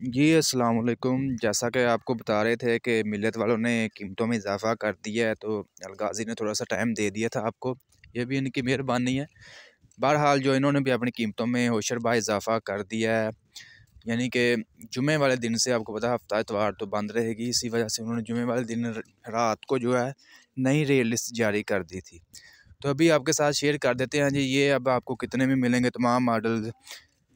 जी, अस्सलाम वालेकुम। जैसा कि आपको बता रहे थे कि मिल्लत वालों ने कीमतों में इजाफ़ा कर दिया है, तो अलगाज़ी ने थोड़ा-सा टाइम दे दिया था आपको, ये भी इनकी मेहरबानी है। बहरहाल जो इन्होंने भी अपनी कीमतों में होशरबा इजाफ़ा कर दिया है, यानी कि जुमे वाले दिन से आपको पता है हफ़्ता इतवार तो बंद रहेगी, इसी वजह से उन्होंने जुमे वाले दिन रात को जो है नई रेट लिस्ट जारी कर दी थी। तो अभी आपके साथ शेयर कर देते हैं जी, ये अब आपको कितने में मिलेंगे तमाम मॉडल्स।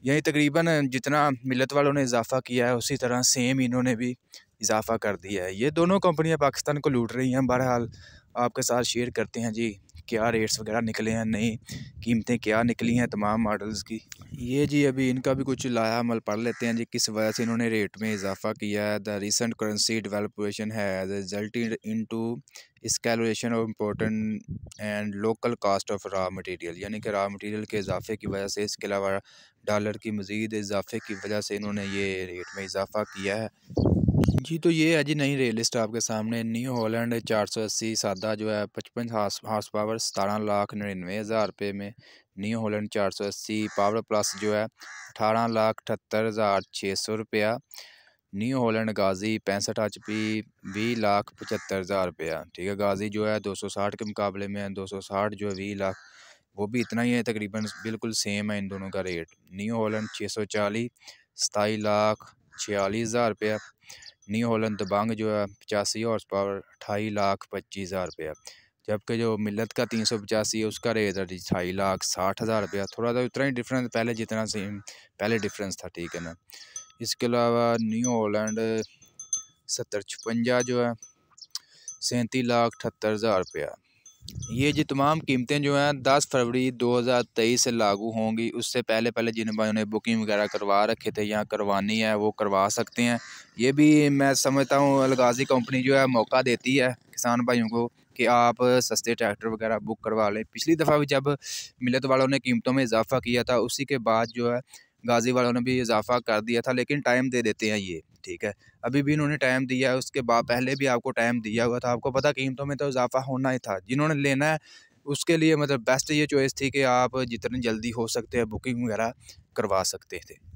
यही तकरीबन जितना मिल्लत वालों ने इजाफ़ा किया है उसी तरह सेम इन्होंने भी इजाफ़ा कर दिया है। ये दोनों कंपनियां पाकिस्तान को लूट रही हैं। बहरहाल आपके साथ शेयर करते हैं जी, क्या रेट्स वगैरह निकले हैं, नई कीमतें क्या निकली हैं तमाम मॉडल्स की। ये जी अभी इनका भी कुछ लाया अमल पढ़ लेते हैं जी, किस वजह से इन्होंने रेट में इजाफ़ा किया है। The recent currency devaluation has resulted into escalation of important and local cost of raw material, यानी कि रॉ मटेरियल के इजाफे की वजह से, इसके अलावा डॉलर की मज़ीद इजाफे की वजह से इन्होंने ये रेट में इजाफा किया है जी। तो ये है जी नई रेट लिस्ट आपके सामने। न्यू हॉलैंड 480 सादा जो है 55 हार्स पावर 17,99,000 रुपये में। न्यू हॉलैंड 480 पावर प्लस जो है 18,78,600 रुपया। न्यू हॉलैंड गाजी 65 HP 20,75,000 रुपया। ठीक है, गाजी जो है 260 के मुकाबले में 260 जो है 20 लाख, वो भी इतना ही है तकरीबन, बिल्कुल सेम है इन दोनों का रेट। न्यू हॉलैंड 640 27,46,000 रुपया। न्यू हॉलैंड दबंग जो है 85 हॉर्स पावर 28,25,000 रुपया। जबकि जो मिल्लत का 385 है उसका रेट है 28,60,000 रुपया। थोड़ा सा उतना ही डिफरेंस, पहले जितना सेम पहले डिफरेंस था, ठीक है ना। इसके अलावा न्यू हॉलैंड 7056 जो है 37,78,000 रुपया। ये जी तमाम कीमतें जो हैं 10 फरवरी 2023 से लागू होंगी। उससे पहले पहले जिन भाइयों ने बुकिंग वगैरह करवा रखे थे या करवानी है वो करवा सकते हैं। ये भी मैं समझता हूँ अलगाज़ी कंपनी जो है मौका देती है किसान भाइयों को कि आप सस्ते ट्रैक्टर वगैरह बुक करवा लें। पिछली दफ़ा भी जब मिलत वालों ने कीमतों में इजाफा किया था, उसी के बाद जो है गाज़ी वालों ने भी इजाफा कर दिया था, लेकिन टाइम दे देते हैं ये, ठीक है। अभी भी इन्होंने टाइम दिया है, उसके बाद पहले भी आपको टाइम दिया हुआ था। आपको पता कीमतों में तो इजाफा होना ही था। जिन्होंने लेना है उसके लिए मतलब बेस्ट ये चॉइस थी कि आप जितनी जल्दी हो सकते हैं बुकिंग वगैरह करवा सकते थे।